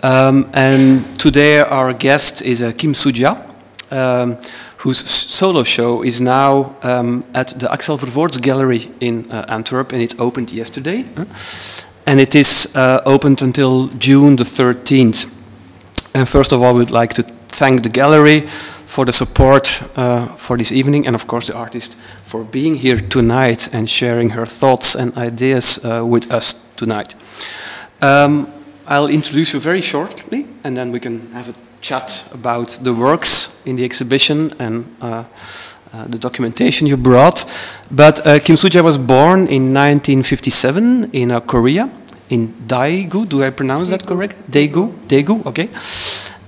And today our guest is Kimsooja, whose solo show is now at the Axel Vervoorts Gallery in Antwerp, and it opened yesterday. And it is opened until June the 13th. And first of all, we'd like to thank the gallery for the support for this evening, and of course the artist for being here tonight and sharing her thoughts and ideas with us tonight. I'll introduce you very shortly, and then we can have a chat about the works in the exhibition and the documentation you brought. But Kimsooja was born in 1957 in Korea, in Daegu. Do I pronounce that correct? Daegu? Daegu, okay.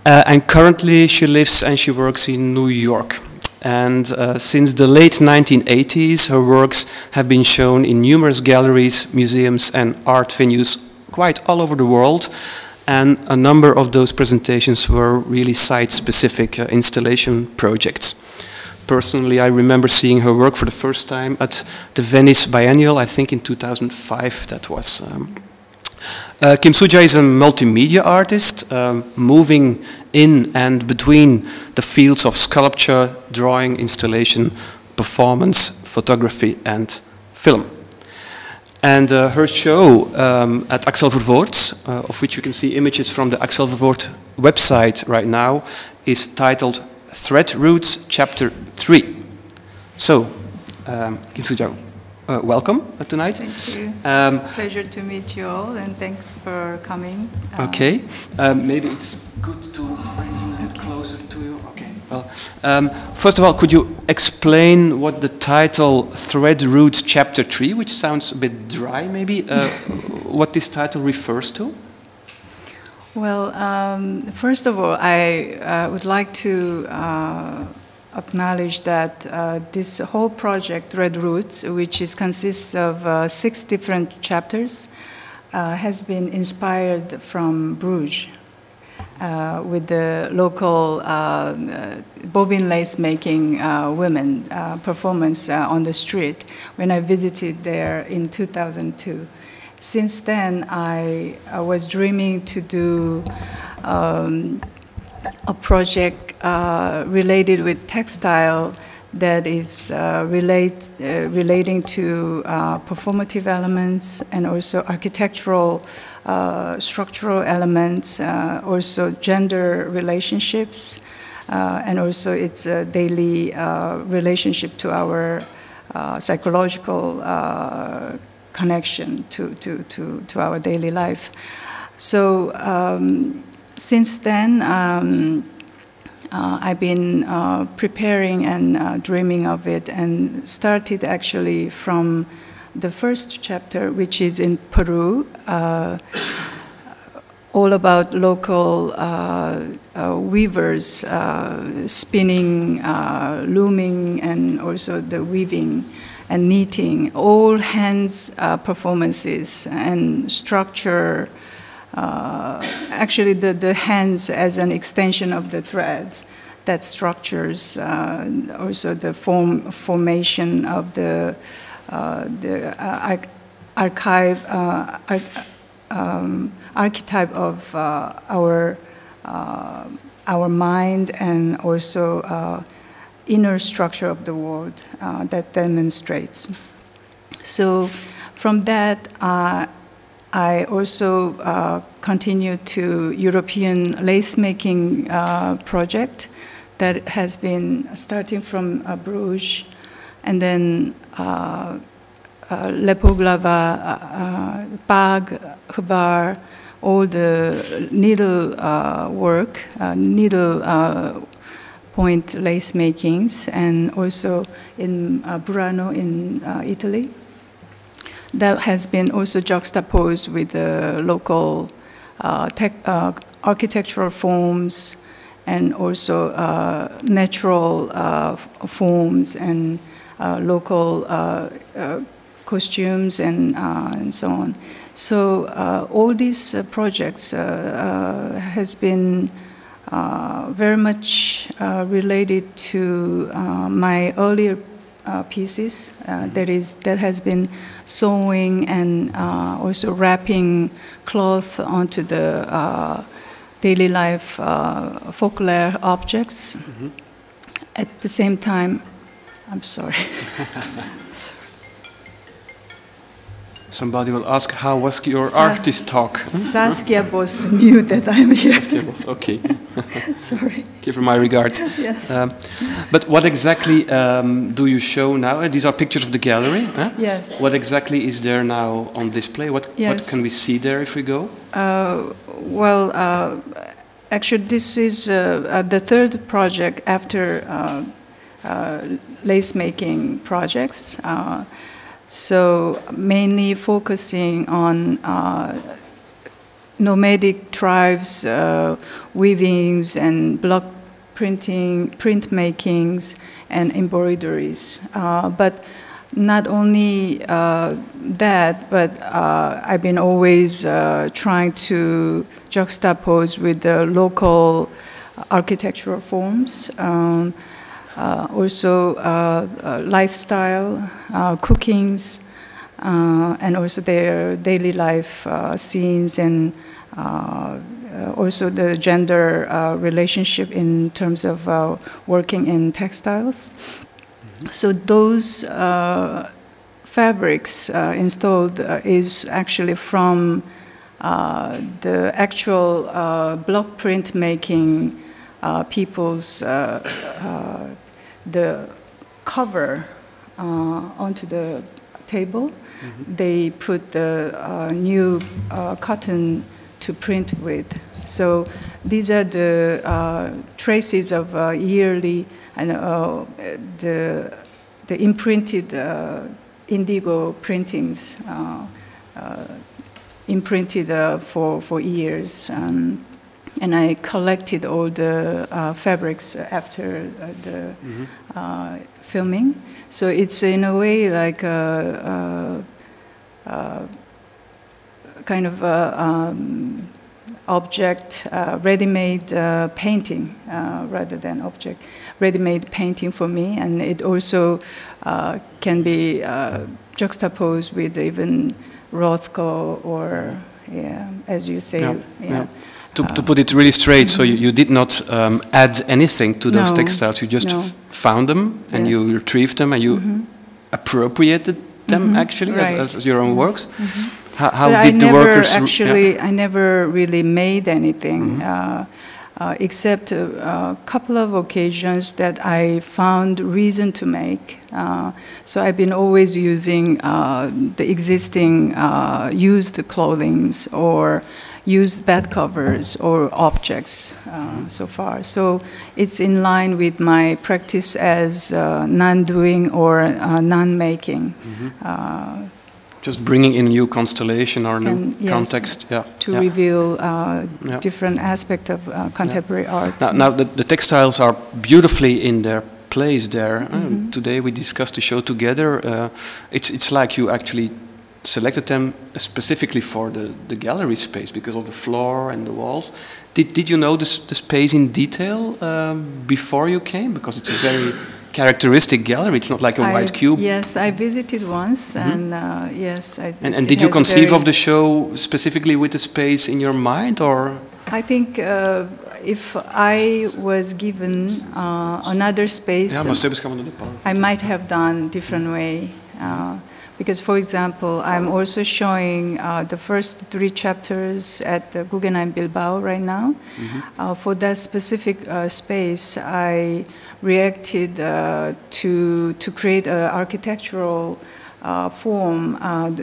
And currently she lives and she works in New York. And since the late 1980s, her works have been shown in numerous galleries, museums and art venues quite all over the world. And a number of those presentations were really site-specific installation projects. Personally, I remember seeing her work for the first time at the Venice Biennial, I think in 2005 that was. Kimsooja is a multimedia artist, moving in and between the fields of sculpture, drawing, installation, performance, photography and film. And her show at Axel Vervoorts, of which you can see images from the Axel Vervoorts website right now, is titled Thread Roots Chapter 3. So, Kimsooja, welcome tonight. Thank you. Pleasure to meet you all, and thanks for coming. Okay. Maybe it's good to bring it closer to you. Okay. Well, first of all, could you explain what the title Thread Roots Chapter 3, which sounds a bit dry maybe, what this title refers to? Well, first of all, I would like to acknowledge that this whole project, Thread Roots, which consists of 6 different chapters, has been inspired from Bruges with the local bobbin lace making women performance on the street when I visited there in 2002. Since then, I was dreaming to do a project related with textile that is relating to performative elements and also architectural structural elements, also gender relationships, and also its daily relationship to our psychological connection to our daily life. So since then, I've been preparing and dreaming of it, and started actually from the first chapter, which is in Peru, all about local weavers spinning, looming, and also the weaving and knitting, all hands performances and structure. Actually, the hands as an extension of the threads that structures also the formation of the archetype of our mind, and also inner structure of the world that demonstrates. So from that, I also continue to European lace making project that has been starting from Bruges, and then Lepoglava, Pag, Hvar, all the needle work, needle point lace makings, and also in Burano in Italy. That has been also juxtaposed with the local architectural forms, and also natural forms, and local costumes, and so on. So all these projects has been very much related to my earlier pieces. That has been sewing and also wrapping cloth onto the daily life folklore objects. At the same time, I'm sorry. Somebody will ask, how was your artist talk? Saskia Bos knew that I'm here. Saskia Bos, okay. Sorry. Give her my regards. Yes. But what exactly do you show now? These are pictures of the gallery. Huh? Yes. What exactly is there now on display? What can we see there if we go? Well, actually, this is the third project after lace-making projects. So mainly focusing on nomadic tribes, weavings and block printing, printmakings and embroideries. But not only that, but I've been always trying to juxtapose with the local architectural forms. Also lifestyle, cookings, and also their daily life scenes, and also the gender relationship in terms of working in textiles. So those fabrics installed is actually from the actual block print making people's the cover onto the table. They put the new cotton to print with. So these are the traces of yearly and the imprinted indigo printings imprinted for years. And I collected all the fabrics after the filming. So it's in a way like a kind of a, object, ready-made painting rather than object, ready-made painting for me. And it also can be juxtaposed with even Rothko or, as you say, To put it really straight, so you did not add anything to those textiles. You just found them and you retrieved them and you appropriated them actually as your own works. How did the workers? Actually, I never really made anything except a couple of occasions that I found reason to make. So I've been always using the existing used clothings or used bed covers or objects so far. So it's in line with my practice as non-doing or non-making. Just bringing in a new constellation or new context. To reveal different aspects of contemporary art. Now the textiles are beautifully in their place there. Today we discussed the show together. It's like you actually selected them specifically for the gallery space because of the floor and the walls. Did you know the space in detail before you came? Because it's a very characteristic gallery. It's not like a white cube. Yes, I visited once, and yes. And did you conceive of the show specifically with the space in your mind, or? I think if I was given another space, I might have done different way. Because, for example, I'm also showing the first 3 chapters at the Guggenheim Bilbao right now. For that specific space, I reacted to create an architectural form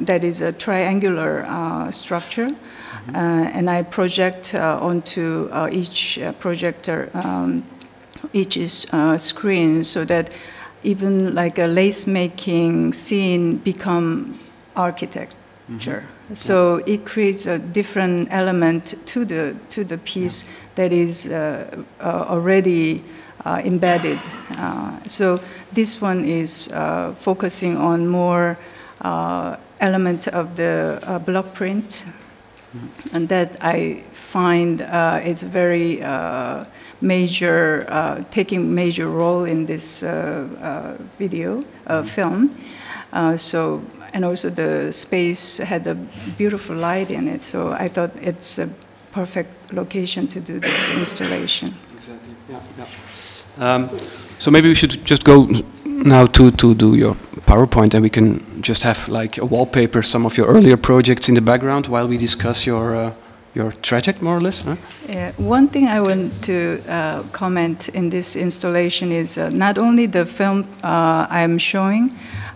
that is a triangular structure. And I project onto each projector, each screen, so that even like a lace-making scene become architecture. So it creates a different element to the piece that is already embedded. So this one is focusing on more element of the block print, and that I find is very major, taking major role in this video, film. And also the space had a beautiful light in it, so I thought it's perfect location to do this installation. Exactly. Yeah. Yeah. So maybe we should just go now to do your PowerPoint, and we can just have like a wallpaper, some of your earlier projects in the background while we discuss your traject, more or less. Huh? Yeah, one thing I want to comment in this installation is not only the film I'm showing,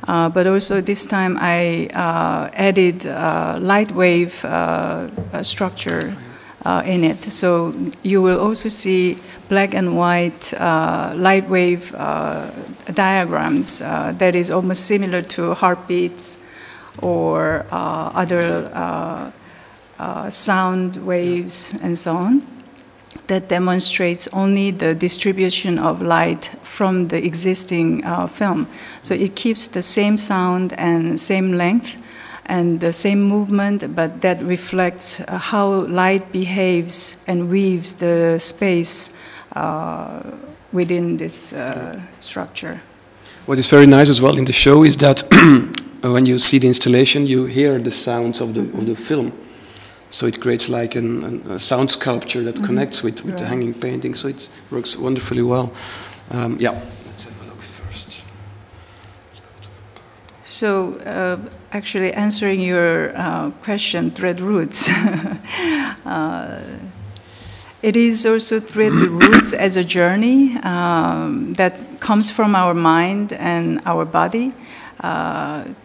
but also this time I added light wave structure in it. So you will also see black and white light wave diagrams that is almost similar to heartbeats or other sound waves and so on, that demonstrates only the distribution of light from the existing film. So it keeps the same sound and same length and the same movement, but that reflects how light behaves and weaves the space within this structure. What is very nice as well in the show is that when you see the installation, you hear the sounds of the film. So it creates like a sound sculpture that connects with the hanging painting. So it works wonderfully well. Yeah. Let's have a look first. So actually answering your question, thread roots. It is also thread roots as a journey that comes from our mind and our body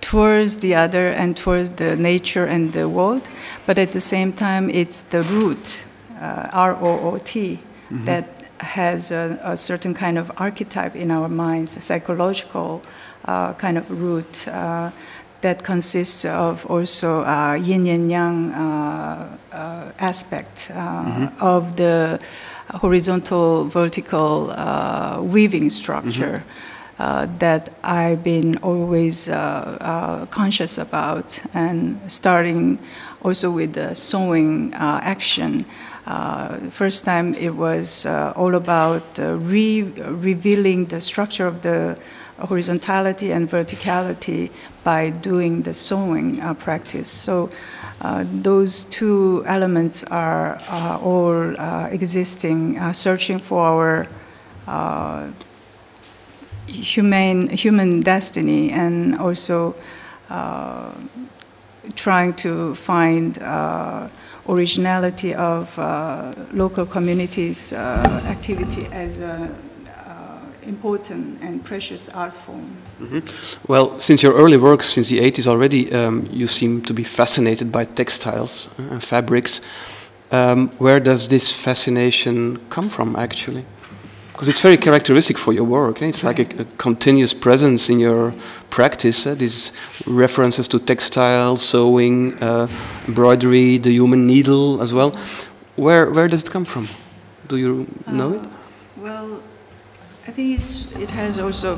towards the other and towards the nature and the world. But at the same time, it's the root, R-O-O-T, that has a certain kind of archetype in our minds, a psychological kind of root that consists of also yin and yang aspect of the horizontal, vertical weaving structure that I've been always conscious about, and starting also with the sewing action. First time it was all about revealing the structure of the horizontality and verticality by doing the sewing practice. So those two elements are all existing, searching for our human destiny, and also trying to find originality of local communities' activity as an important and precious art form. Well, since your early works, since the 80s already, you seem to be fascinated by textiles and fabrics. Where does this fascination come from, actually? Because it's very characteristic for your work. Eh? It's like a continuous presence in your practice. These references to textile, sewing, embroidery, the human needle as well. Where does it come from? Do you know it? Well, I think it has also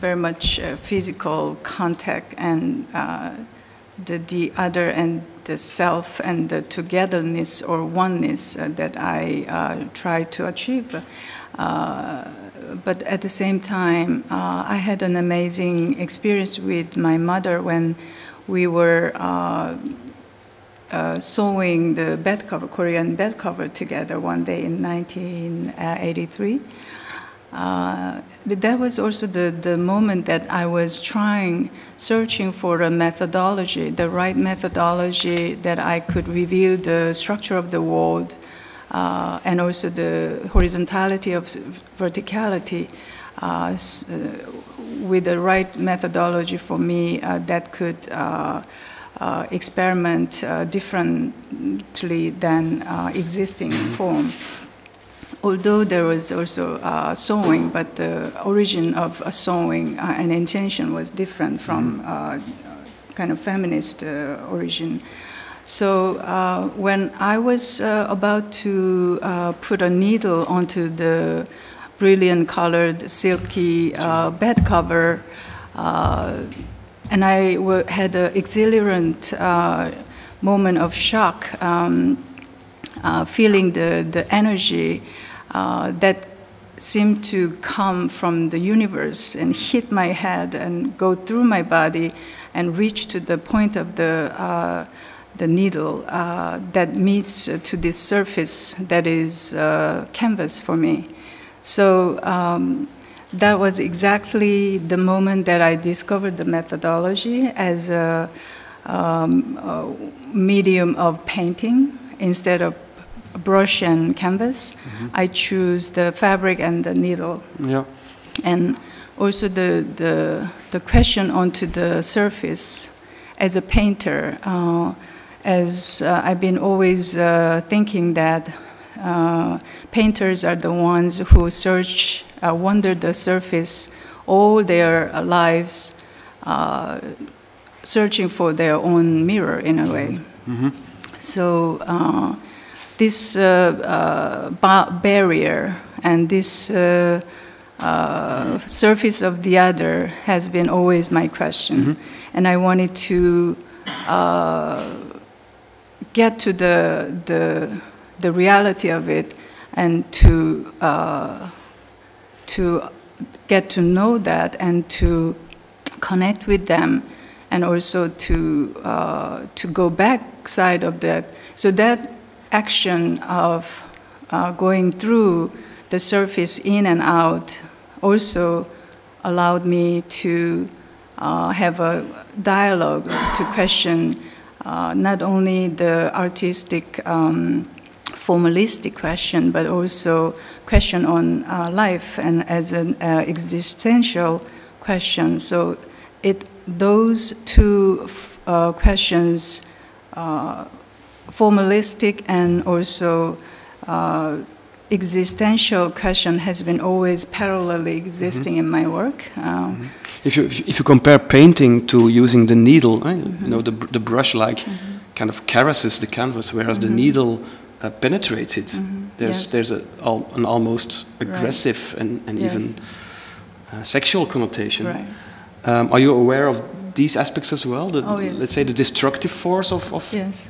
very much physical contact, and the other and the self and the togetherness or oneness that I try to achieve. But at the same time, I had an amazing experience with my mother when we were sewing the bed cover, Korean bed cover together one day in 1983. That was also the moment that I was searching for a methodology, the right methodology that I could reveal the structure of the world, and also the horizontality of verticality with the right methodology for me that could experiment differently than existing form. Although there was also sewing, but the origin of sewing and intention was different from kind of feminist origin. So when I was about to put a needle onto the brilliant colored silky bed cover, and I had an exhilarant moment of shock, feeling the energy that seemed to come from the universe and hit my head and go through my body and reach to the point of the the needle that meets to this surface that is canvas for me. So that was exactly the moment that I discovered the methodology as a medium of painting. Instead of brush and canvas, I choose the fabric and the needle. Yeah. And also the question onto the surface as a painter, as I've been always thinking that painters are the ones who search, wander the surface all their lives, searching for their own mirror in a way. So this barrier and this surface of the other has been always my question. And I wanted to get to the reality of it, and to get to know that and to connect with them, and also to go back side of that. So that action of going through the surface in and out also allowed me to have a dialogue to question not only the artistic formalistic question, but also question on life and as an existential question. So those two questions, formalistic and also existential question, has been always parallelly existing in my work. If you compare painting to using the needle, you know, the brush kind of caresses the canvas, whereas the needle penetrates it. There's an almost aggressive and even sexual connotation. Right. Are you aware of these aspects as well? Yes. Let's say the destructive force of yes.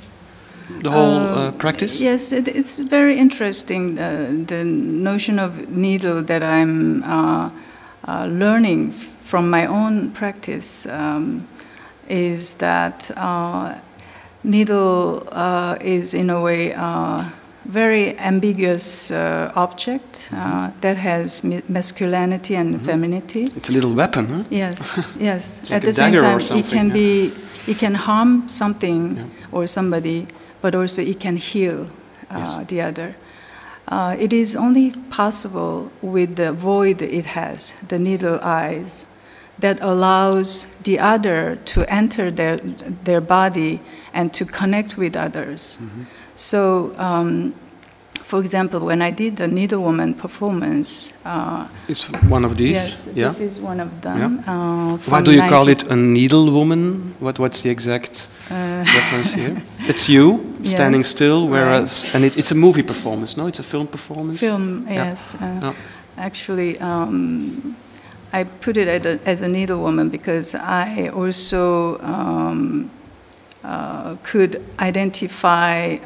the whole practice? Yes, it's very interesting, the notion of needle that I'm learning from my own practice is that needle is in a way very ambiguous object that has masculinity and femininity. It's a little weapon, huh? Yes, yes. It's At like the same time, it can harm something or somebody, but also it can heal the other. It is only possible with the void it has, the needle eyes, that allows the other to enter their body and to connect with others. So, for example, when I did the Needlewoman performance... it's one of these? Yes, this is one of them. Yeah. Why do you call it a needlewoman? What's the exact reference here? It's you, standing still, whereas... Right. And it's a movie performance, no? It's a film performance? Film, yes. Actually, I put it as a needlewoman because I also could identify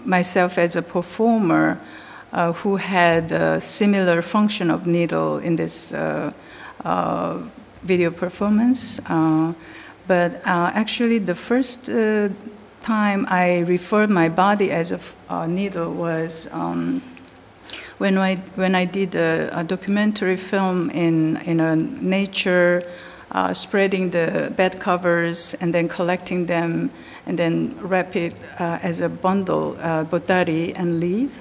myself as a performer who had a similar function of needle in this video performance. But actually the first time I referred my body as a needle was when I did a documentary film in a nature, spreading the bed covers and then collecting them and then wrap it as a bundle, botari and leave.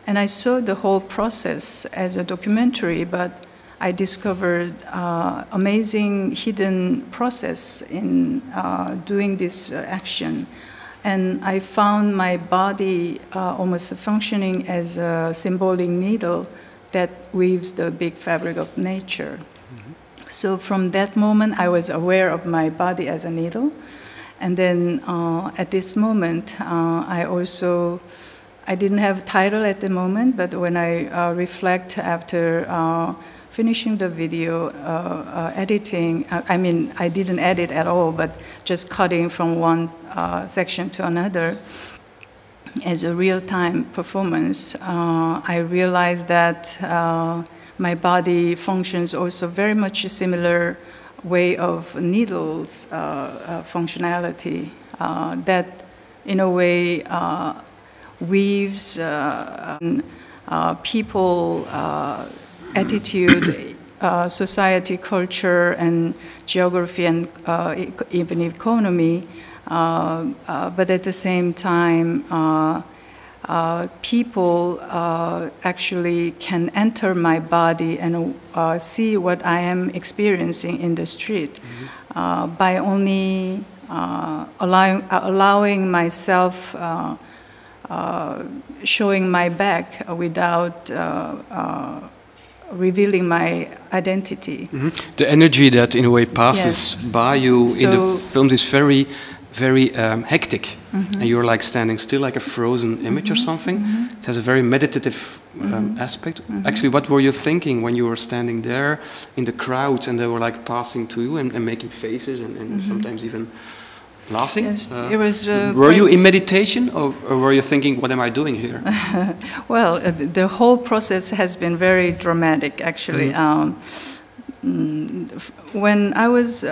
And I saw the whole process as a documentary, but I discovered amazing hidden process in doing this action. And I found my body almost functioning as a symbolic needle that weaves the big fabric of nature. So from that moment, I was aware of my body as a needle. And then at this moment, I didn't have a title at the moment, but when I reflect after finishing the video, editing, I mean, I didn't edit at all, but just cutting from one section to another as a real-time performance, I realized that my body functions also very much a similar way of needles functionality that in a way, weaves people, attitude, society, culture, and geography, and even economy. But at the same time, people actually can enter my body and see what I am experiencing in the street by only allowing myself showing my back without revealing my identity. The energy that in a way passes by you in the films is very, very hectic, and you're like standing still like a frozen image or something. It has a very meditative aspect. Actually, what were you thinking when you were standing there in the crowd and they were like passing to you and making faces and sometimes even laughing? Yes, it was were you in meditation, or were you thinking, what am I doing here? Well, the whole process has been very dramatic, actually. When I was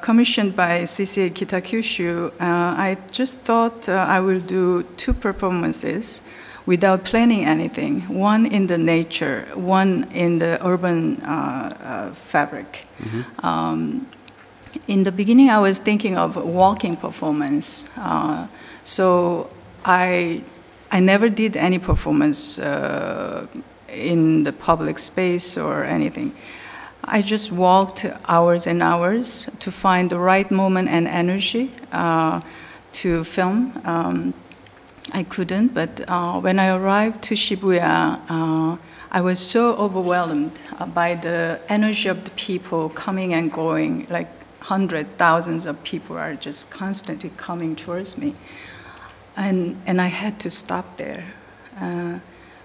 commissioned by CCA Kitakyushu, I just thought I will do 2 performances without planning anything. One in the nature, one in the urban fabric. In the beginning, I was thinking of walking performance. So I never did any performance in the public space or anything. I just walked hours and hours to find the right moment and energy to film. I couldn't, but when I arrived to Shibuya, I was so overwhelmed by the energy of the people coming and going, like hundreds, thousands of people are just constantly coming towards me. And I had to stop there.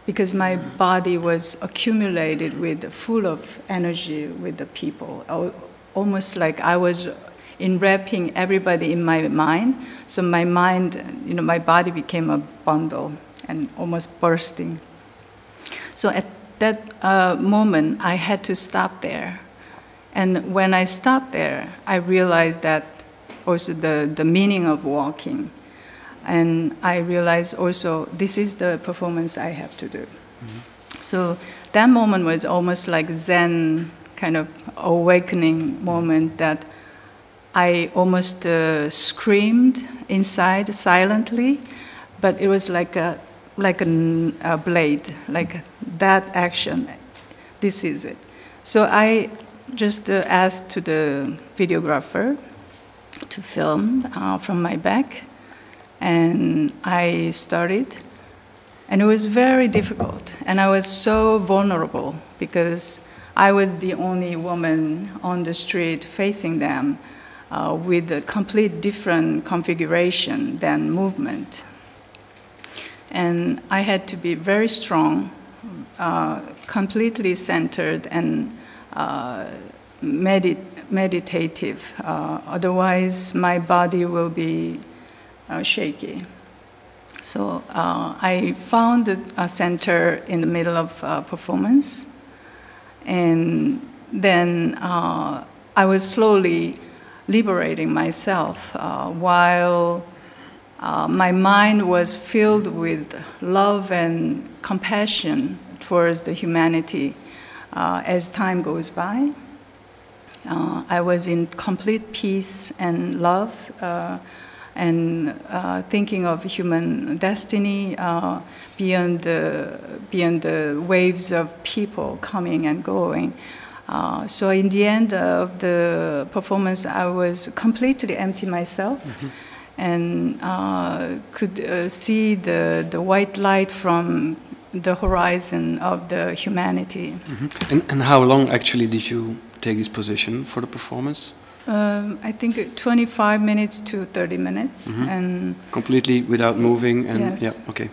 Because my body was accumulated full of energy with the people, almost like I was enwrapping everybody in my mind. So my mind, my body became a bundle and almost bursting. So at that moment, I had to stop there. And when I stopped there, I realized that also the meaning of walking. And I realized also, this is the performance I have to do. So that moment was almost like Zen kind of awakening moment that I almost screamed inside silently, but it was like a blade, like that action, this is it. So I just asked to the videographer to film from my back. And I started, and it was very difficult. And I was so vulnerable because I was the only woman on the street facing them with a complete different configuration than movement. And I had to be very strong, completely centered and meditative. Otherwise, my body will be shaky. So I found a center in the middle of performance, and then I was slowly liberating myself while my mind was filled with love and compassion towards the humanity. As time goes by, I was in complete peace and love, and thinking of human destiny beyond the waves of people coming and going. So in the end of the performance, I was completely empty myself, and could see the white light from the horizon of the humanity. And how long actually did you take this position for the performance? I think 25 minutes to 30 minutes. And completely without moving? And yes. Yeah, okay.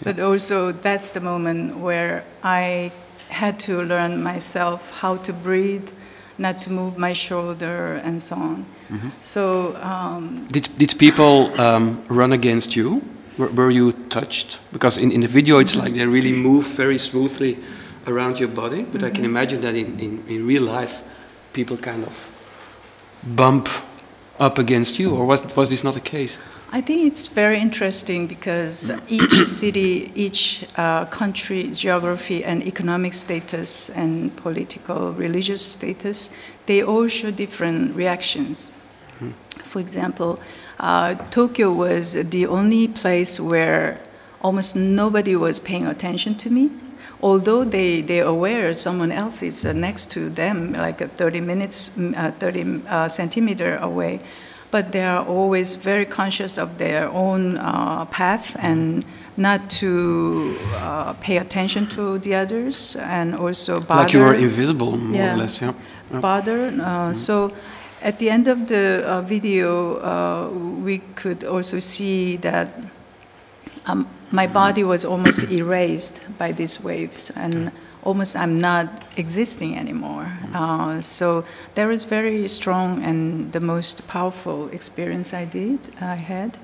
But also that's the moment where I had to learn myself how to breathe, not to move my shoulder and so on. So did people run against you? Were you touched? Because in the video it's like they really move very smoothly around your body, but I can imagine that in real life people kind of bump up against you, or was this not the case? I think it's very interesting because each city, each country, geography and economic status and political, religious status, they all show different reactions. For example, Tokyo was the only place where almost nobody was paying attention to me. Although they're aware someone else is next to them, like 30 centimeter away, but they are always very conscious of their own path and not to pay attention to the others, and also bother. Like you were invisible, more or less, yeah. Bother. So at the end of the video, we could also see that my body was almost erased by these waves, and almost I'm not existing anymore. So that was very strong and the most powerful experience I had.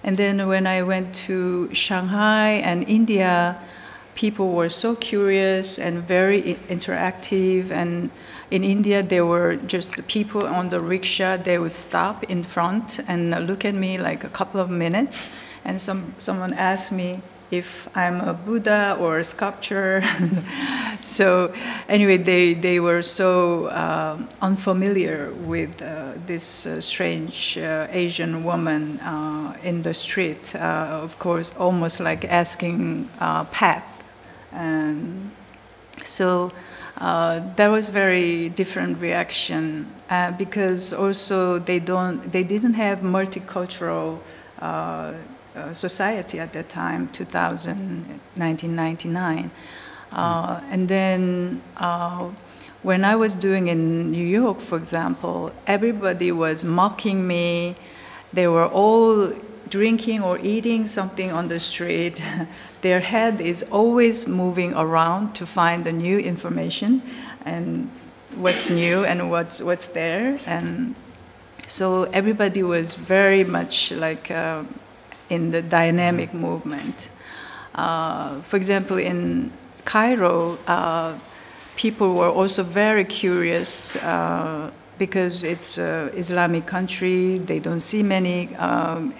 And then when I went to Shanghai and India, people were so curious and very interactive. And in India, there were just people on the rickshaw. They would stop in front and look at me like a couple of minutes. And someone asked me if I'm a Buddha or a sculpture. So anyway, they were so unfamiliar with this strange Asian woman in the street. Of course, almost like asking path. And so that was very different reaction because also they didn't have multicultural society at that time, 1999. And then when I was doing in New York, for example, everybody was mocking me. They were all drinking or eating something on the street. Their head is always moving around to find the new information and what's new and what's there. And so everybody was very much like in the dynamic movement. For example, in Cairo, people were also very curious because it's an Islamic country. They don't see many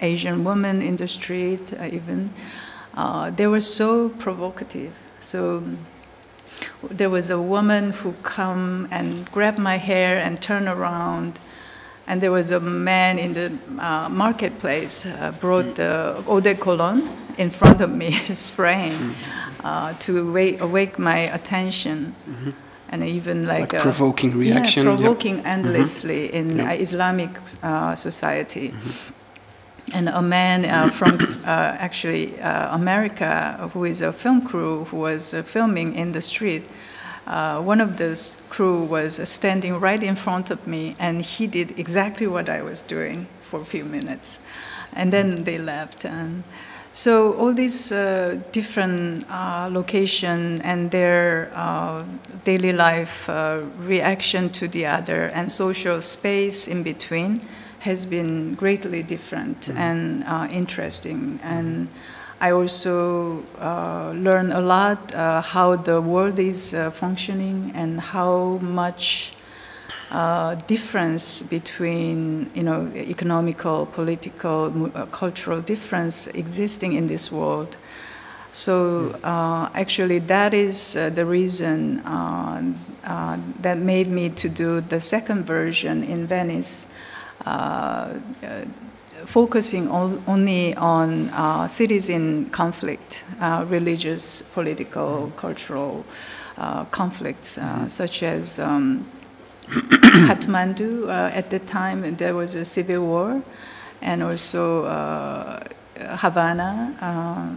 Asian women in the street even. They were so provocative. So there was a woman who come and grabbed my hair and turned around. And there was a man in the marketplace brought the eau de cologne in front of me, spraying to awake my attention. And even like a provoking reaction. Yeah, provoking endlessly in Islamic society. And a man from actually America, who is a film crew, who was filming in the street. One of this crew was standing right in front of me, and he did exactly what I was doing for a few minutes. And then they left. And so all these different location and their daily life reaction to the other and social space in between has been greatly different and interesting. And I also learned a lot how the world is functioning and how much difference between, economical, political, cultural difference existing in this world. So actually that is the reason that made me to do the second version in Venice, focusing only on cities in conflict, religious, political, cultural conflicts, such as Kathmandu. At the time, there was a civil war, and also Havana,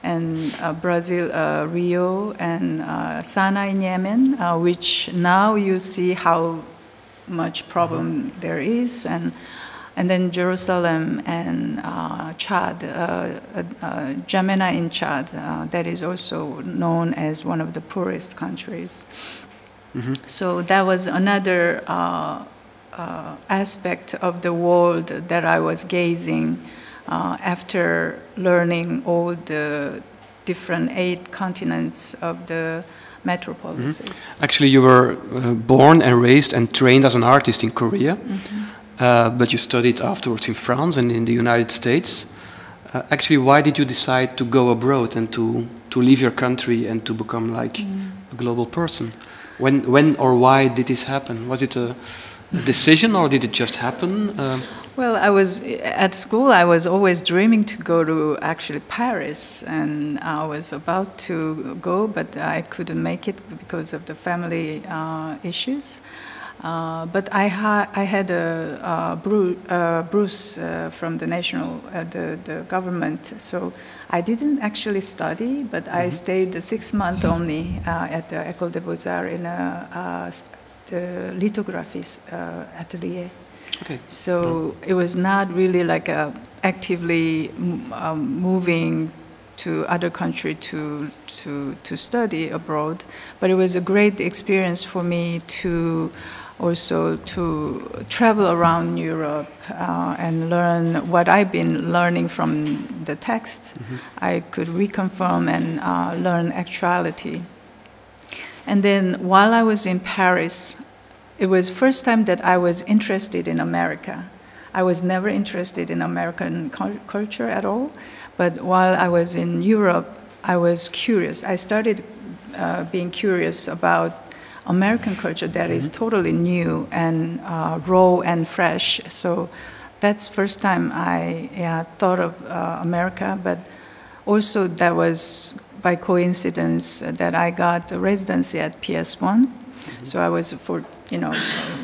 and Brazil, Rio, and Sana'a in Yemen, which now you see how much problem there is, and then Jerusalem and Chad, Jamena in Chad, that is also known as one of the poorest countries. So that was another aspect of the world that I was gazing after learning all the different 8 continents of the metropolises. Actually, you were born and raised and trained as an artist in Korea. but you studied afterwards in France and in the United States. Actually, why did you decide to go abroad and to leave your country and to become like a global person? When or why did this happen? Was it a decision or did it just happen? Well, I was at school. I was always dreaming to go to actually Paris, and I was about to go, but I couldn't make it because of the family issues. But I had a bruise from the national, the government, so I didn't actually study, but I stayed 6 months only at the École des Beaux-Arts in the lithography atelier. Okay. So it was not really like actively moving to other country to study abroad, but it was a great experience for me to also to travel around Europe and learn what I've been learning from the text. I could reconfirm and learn actuality. And then while I was in Paris, it was the first time that I was interested in America. I was never interested in American culture at all, but while I was in Europe, I was curious. I started being curious about American culture that is totally new and raw and fresh. So that's the first time I thought of America, but also that was by coincidence that I got a residency at PS1. So I was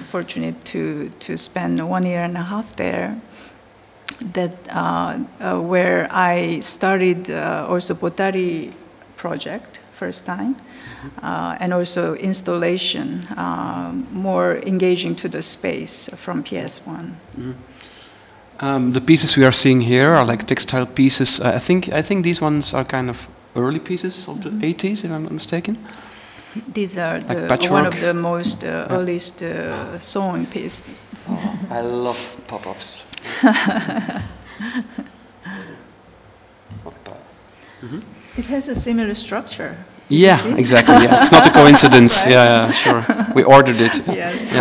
fortunate to spend 1.5 years there. That where I started also pottery project first time, and also installation, more engaging to the space from PS1. The pieces we are seeing here are like textile pieces. I think these ones are kind of early pieces of the 80s, if I'm not mistaken. These are like one of the most earliest sewing pieces. Oh, I love pop-ups. It has a similar structure. Yeah, exactly. Yeah, it's not a coincidence. Right? Yeah, sure. We ordered it. Yes,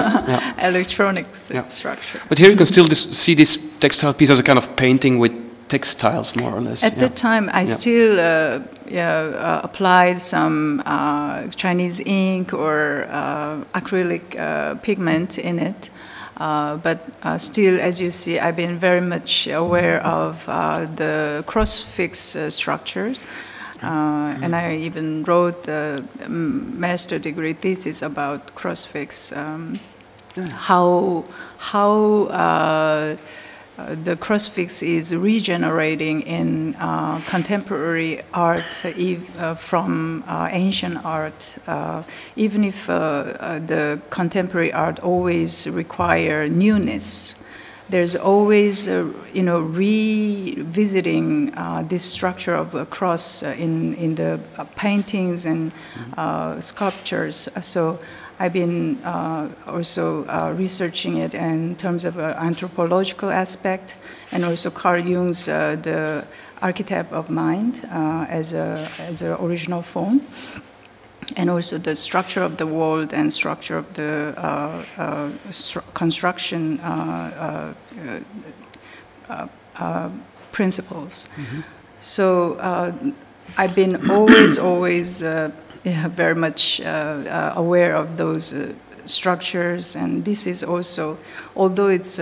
electronics structure. But here you can still see this textile piece as a kind of painting with textiles, more or less. At the time, I still applied some Chinese ink or acrylic pigment in it. But still, as you see, I've been very much aware of the cross-fix structures. And I even wrote a master degree thesis about cross-fix, how the cross-fix is regenerating in contemporary art from ancient art, even if the contemporary art always require newness. There's always, revisiting this structure of a cross in the paintings and sculptures. So I've been also researching it in terms of anthropological aspect, and also Carl Jung's the archetype of mind as an original form, and also the structure of the world and structure of the construction principles. So I've been always very much aware of those structures, and this is also, although it's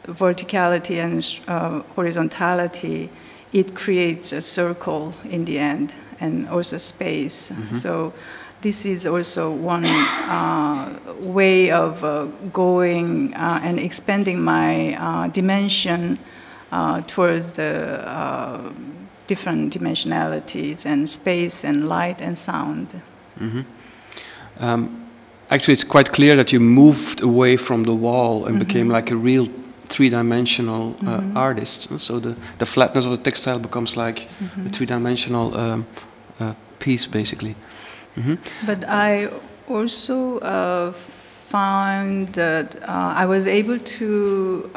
verticality and horizontality, it creates a circle in the end, and also space. So this is also one way of going and expanding my dimension towards the different dimensionalities and space and light and sound. Actually, it's quite clear that you moved away from the wall and became like a real three-dimensional artist. So the flatness of the textile becomes like a three-dimensional piece, basically. But I also found that I was able to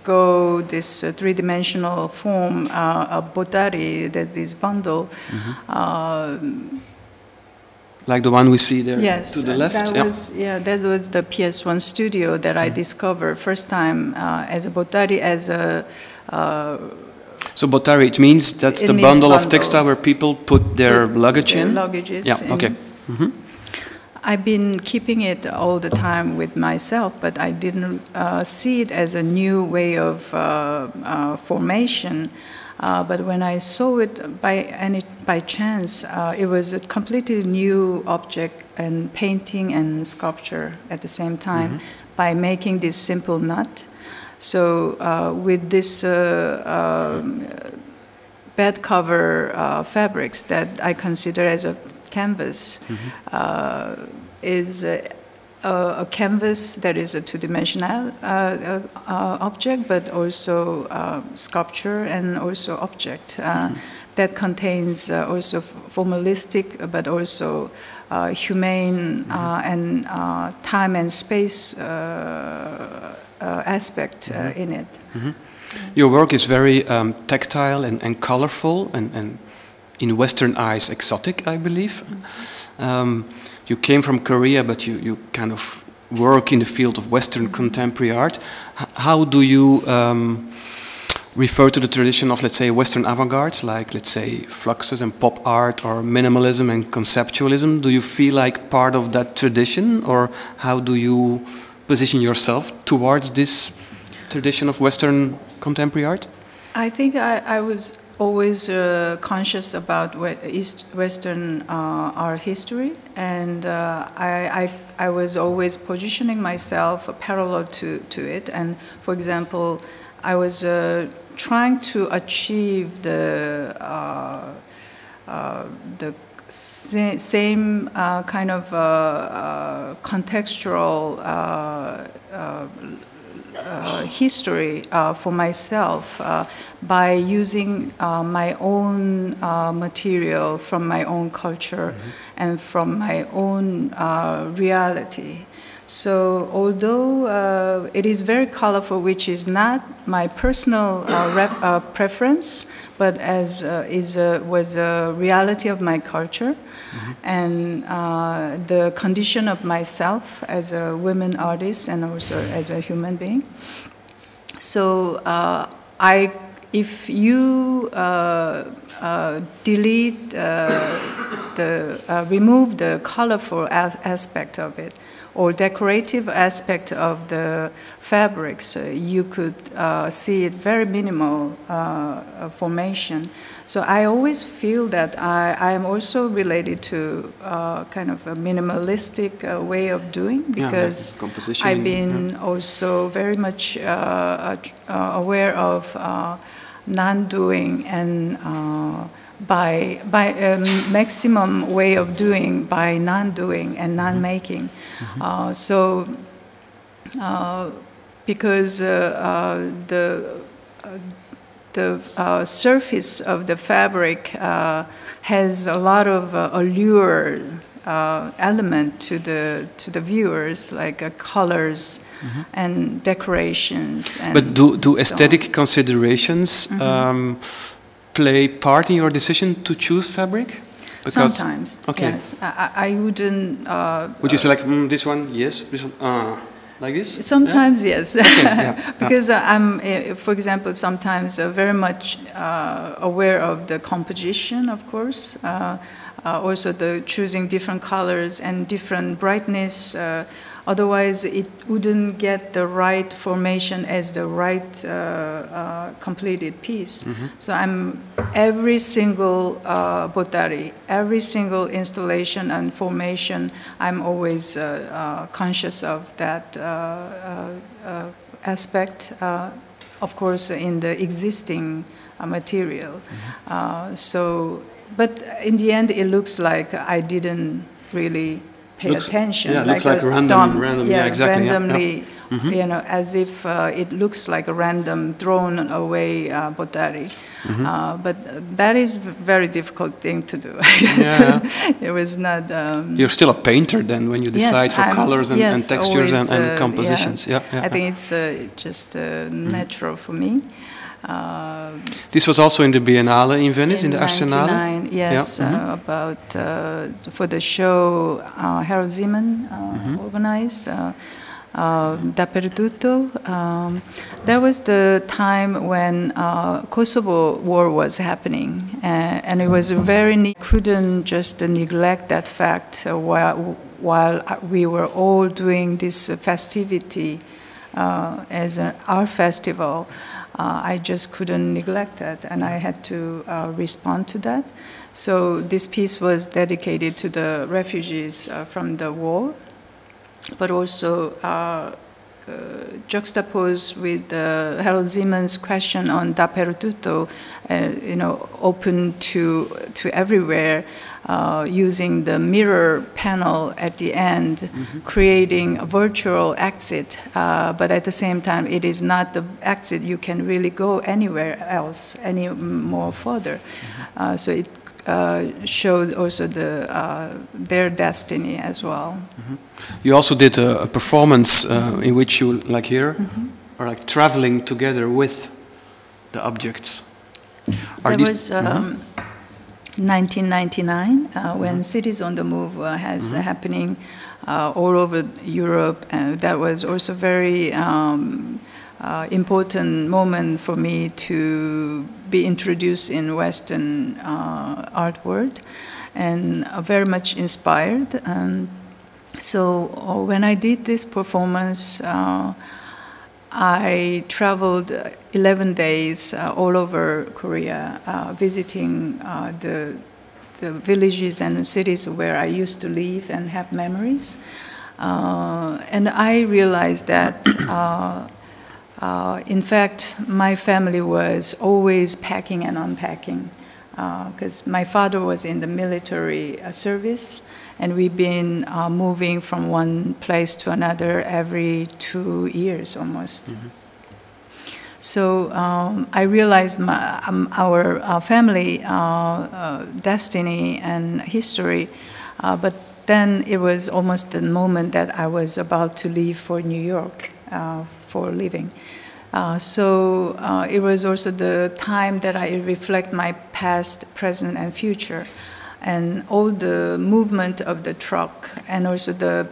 go this three-dimensional form of pottery, there's this bundle, Like the one we see there yes, to the left? That was the PS1 studio that I discovered first time as a Bottari, as a... so Bottari, it means that's the bundle of textile where people put their luggage in? Luggages. Yeah, okay. I've been keeping it all the time with myself, but I didn't see it as a new way of formation. But when I saw it by chance, it was a completely new object and painting and sculpture at the same time by making this simple nut. So with this bed cover fabrics that I consider as a canvas, is a canvas that is a two-dimensional object, but also sculpture and also object that contains also formalistic, but also humane and time and space aspect in it. Your work is very tactile and colorful and in Western eyes exotic, I believe. You came from Korea, but you kind of work in the field of Western contemporary art. How do you refer to the tradition of, let's say, Western avant-garde, like, let's say, fluxus and pop art, or minimalism and conceptualism? Do you feel like part of that tradition, or how do you position yourself towards this tradition of Western contemporary art? I think I was always conscious about Western art history, and I was always positioning myself parallel to it. And for example, I was trying to achieve the same kind of contextual history for myself by using my own material from my own culture and from my own reality. So although it is very colorful, which is not my personal preference, but as was a reality of my culture, and the condition of myself as a women artist and also as a human being. So if you delete remove the colorful aspect of it, or decorative aspect of the fabrics, you could see it very minimal formation. So I always feel that I am also related to kind of a minimalistic way of doing, because I've been also very much aware of non-doing and by maximum way of doing by non-doing and non-making. Because the surface of the fabric has a lot of allure element to the viewers, like colors and decorations. And but do aesthetic considerations play part in your decision to choose fabric? Because sometimes, yes. I wouldn't... would you say like, this one, yes, this one, like this? Sometimes, yes. Okay, because I'm, for example, sometimes very much aware of the composition, of course. Also the choosing different colors and different brightness. Otherwise, it wouldn't get the right formation as the right completed piece. So I'm every single Bottari, every single installation and formation, I'm always conscious of that aspect, of course, in the existing material. But in the end, it looks like I didn't really pay attention. Yeah, it looks like random, exactly. Randomly, you know, as if it looks like a random thrown away Bottari. But that is a very difficult thing to do. It was not... You're still a painter then when you decide for colors and textures always, and compositions. I think it's just natural for me. This was also in the Biennale in Venice, in the Arsenale? Yes, yeah. For the show Harold Zeman organized, Dappertutto. That was the time when Kosovo war was happening, and it was very couldn't just neglect that fact while we were all doing this festivity as our festival. I just couldn't neglect that, and I had to respond to that. So this piece was dedicated to the refugees from the war, but also juxtaposed with Harold Zeman's question on Dappertutto, open to everywhere, using the mirror panel at the end, creating a virtual exit, but at the same time, it is not the exit you can really go anywhere else, any more further. So it showed also their destiny as well. You also did a performance in which you, like here, are like traveling together with the objects. That was 1999 when Cities on the Move has happening all over Europe, and that was also very important moment for me to be introduced in Western art world, and very much inspired. So when I did this performance, I traveled 11 days all over Korea, visiting the villages and cities where I used to live and have memories. And I realized that in fact, my family was always packing and unpacking, because my father was in the military service, and we've been moving from one place to another every 2 years almost. So I realized our family destiny and history, but then it was almost the moment that I was about to leave for New York for living. So it was also the time that I reflect my past, present, and future, and all the movement of the truck, and also the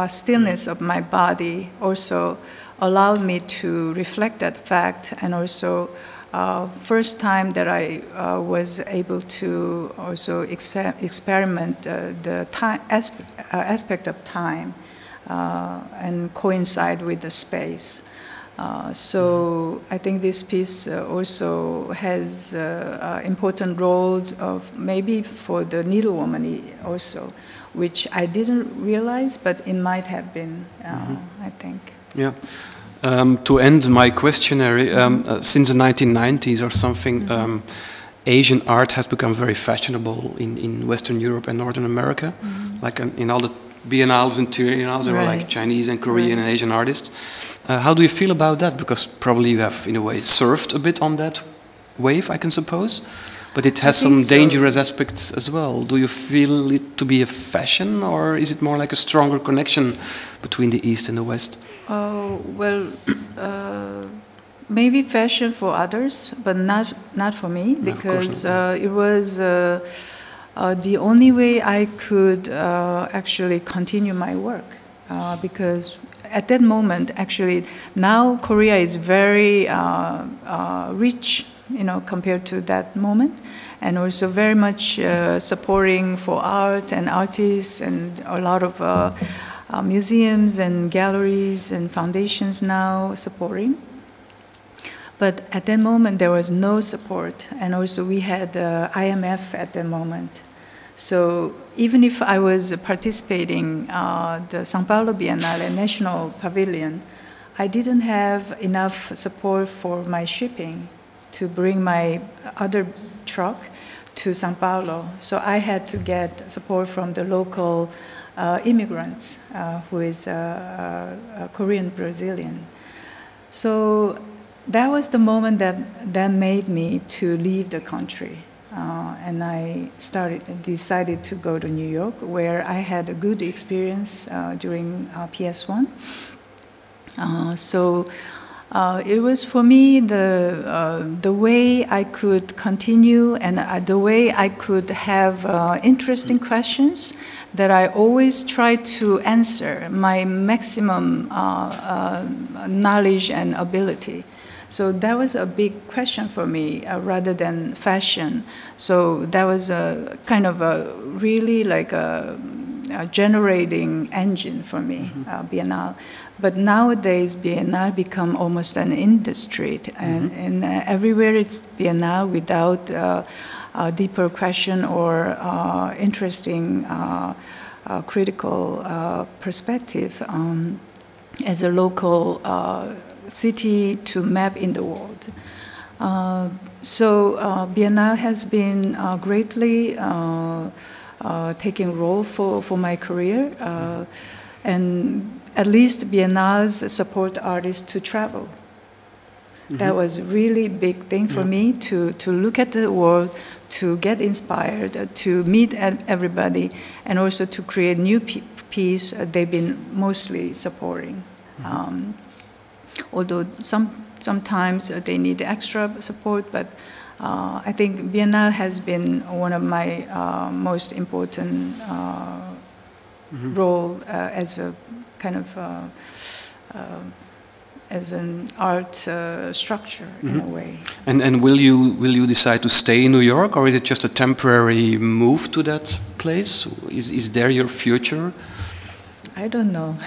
stillness of my body also allowed me to reflect that fact, and also first time that I was able to also experiment the time aspect of time and coincide with the space. So I think this piece also has an important role of maybe for the needlewoman also, which I didn't realize, but it might have been, I think. Yeah. To end my questionnaire, since the 1990s or something, Asian art has become very fashionable in Western Europe and Northern America. Like in all the biennales and triennales, there were like Chinese and Korean and Asian artists. How do you feel about that? Because probably you have, in a way, surfed a bit on that wave, I can suppose. But it has some dangerous aspects as well. Do you feel it to be a fashion, or is it more like a stronger connection between the East and the West? Oh, well, maybe fashion for others, but not for me, because it was the only way I could actually continue my work, because at that moment, actually, now Korea is very rich, compared to that moment, and also very much supporting for art and artists, and a lot of museums and galleries and foundations now supporting. But at that moment, there was no support, and also we had IMF at that moment. So even if I was participating the São Paulo Biennale National Pavilion, I didn't have enough support for my shipping to bring my other truck to São Paulo. So I had to get support from the local immigrants, who is Korean Brazilian. So that was the moment that made me to leave the country. And I decided to go to New York, where I had a good experience during PS1. So It was for me the way I could continue and the way I could have interesting questions that I always try to answer my maximum knowledge and ability. So that was a big question for me rather than fashion. So that was a kind of a really like a generating engine for me, Biennale. But nowadays, Biennale become almost an industry, and everywhere it's Biennale without a deeper question or interesting critical perspective as a local city to map in the world. So Biennale has been greatly taking role for my career, and at least Biennales support artists to travel. That was really big thing for me to look at the world, to get inspired, to meet everybody, and also to create new piece they've been mostly supporting. Although sometimes they need extra support, but I think Biennale has been one of my most important role as a kind of as an art structure in a way. And will you decide to stay in New York, or is it just a temporary move to that place? Is there your future? I don't know.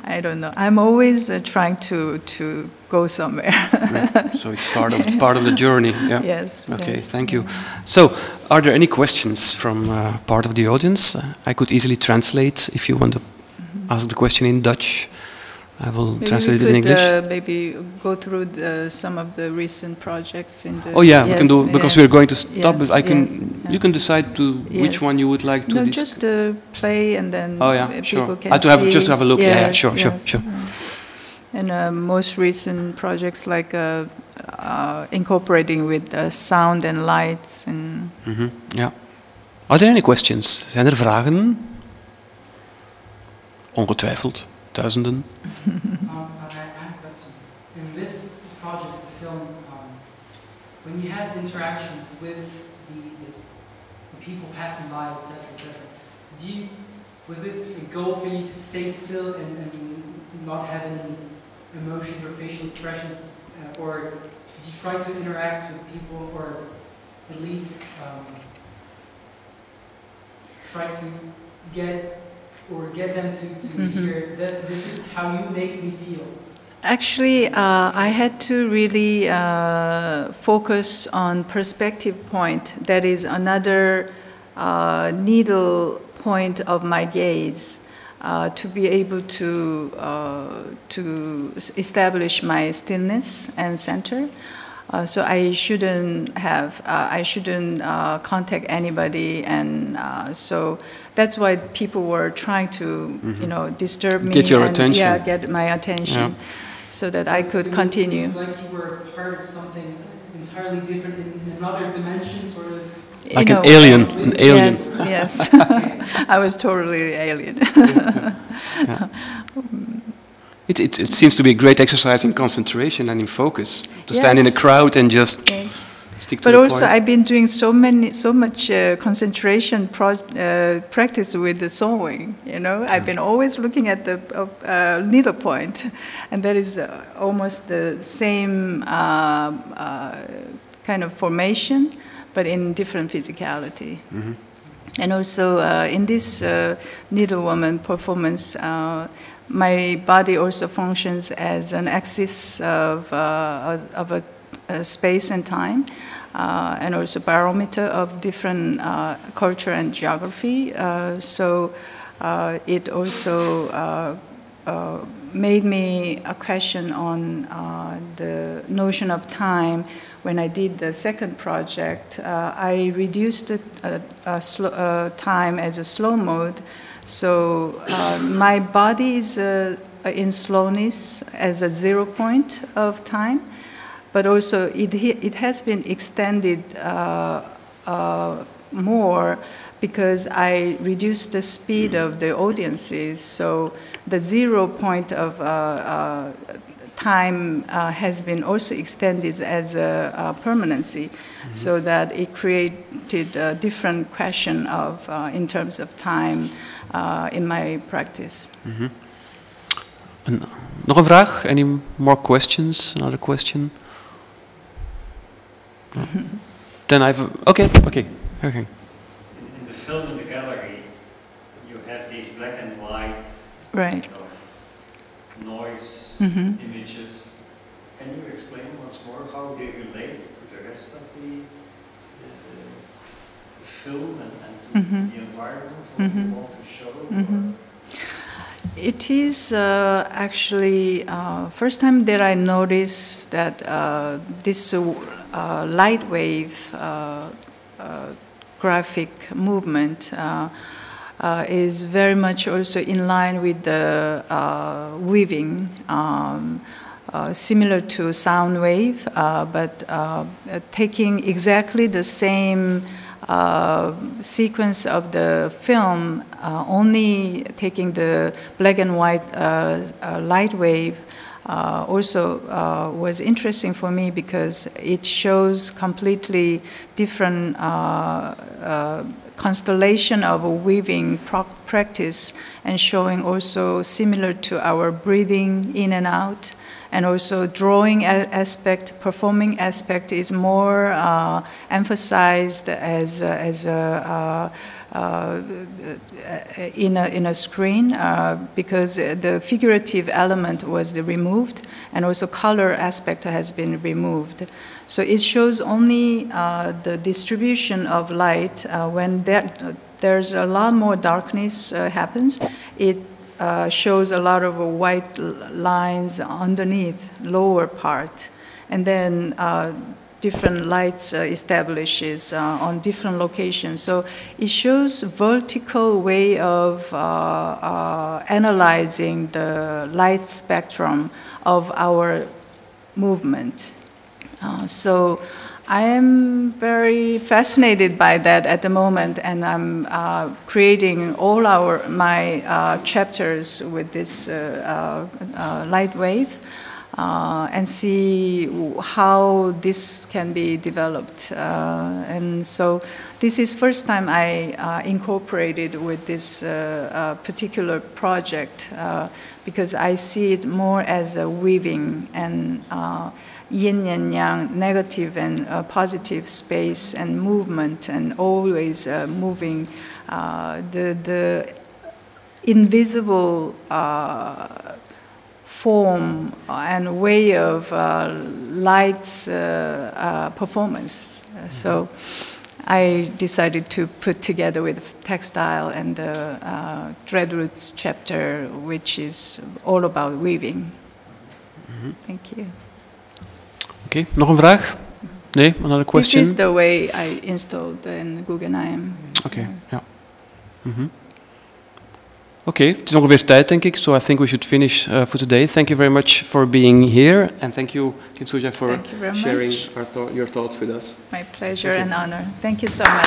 I don't know. I'm always trying to go somewhere. So it's part of the journey. Yeah. Yes. Okay. Yes. Thank you. So, are there any questions from part of the audience? I could easily translate if you want to ask the question in Dutch. I will maybe translate it in English. Maybe go through some of the recent projects in the. Oh yeah, we can do because we're going to stop. Yes, I can. You can decide to which one you would like to. No, just play and then. Oh yeah, people sure. can see. Just to have a look. Yes, yeah, sure. And most recent projects like incorporating with sound and lights and. Yeah. Are there any questions? Zijn er vragen? Ongetwijfeld. Duizenden. I have a question. In this project, the film, when you had interactions with the people passing by, etc., was it a goal for you to stay still and not have any emotions or facial expressions, or did you try to interact with people, or at least try to get them to hear this is how you make me feel? Actually, I had to really focus on perspective point. That is another needle point of my gaze to be able to establish my stillness and center. So I shouldn't contact anybody, and so that's why people were trying to, disturb me. Get your attention. Yeah, get my attention, so that I could continue. It was like you were part of something entirely different in another dimension, sort of. Like an alien. Yes. I was totally alien. It seems to be a great exercise in concentration and in focus. To stand in a crowd and just stick to the point. But also I've been doing so much concentration practice with the sewing, I've been always looking at the needle point, and that is almost the same kind of formation, but in different physicality. And also in this Needlewoman performance, my body also functions as an axis of a space and time, and also barometer of different culture and geography. So it also made me a question on the notion of time. When I did the second project, I reduced the time as a slow mode. So my body is in slowness as a 0 point of time, but also it has been extended more because I reduced the speed of the audiences. So the 0 point of time has been also extended as a permanency, so that it created a different question of in terms of time in my practice. Nog een vraag? Any more questions? Another question? No. Then I've okay. In the film in the gallery, you have these black and white Right. of noise images. Can you explain once more how they relate to the rest of the film and to the environment what you want to show? It is actually first time that I noticed that this light wave graphic movement is very much also in line with the weaving, similar to sound wave, but taking exactly the same sequence of the film, only taking the black and white light wave, also was interesting for me because it shows completely different constellation of a weaving practice, and showing also similar to our breathing in and out. And also drawing aspect, performing aspect is more emphasized as in a screen because the figurative element was removed, and also color aspect has been removed. So it shows only the distribution of light when there's a lot more darkness happens. It shows a lot of white lines underneath lower part, and then different lights establishes on different locations. So it shows vertical way of analyzing the light spectrum of our movement. So I am very fascinated by that at the moment, and I'm creating all my chapters with this light wave and see how this can be developed. And so this is first time I incorporated with this particular project because I see it more as a weaving and yin and yang, negative and positive space and movement, and always moving the invisible form and way of light's performance. So I decided to put together with textile and the Dreadroots chapter, which is all about weaving. Thank you. Okay, nog een vraag? Nee, another question? This is the way I installed in Guggenheim. Okay, ja. Okay, het is ongeveer tijd, denk ik. So I think we should finish for today. Thank you very much for being here. And thank you, Kimsooja, for sharing your thoughts with us. My pleasure and honor. Thank you so much.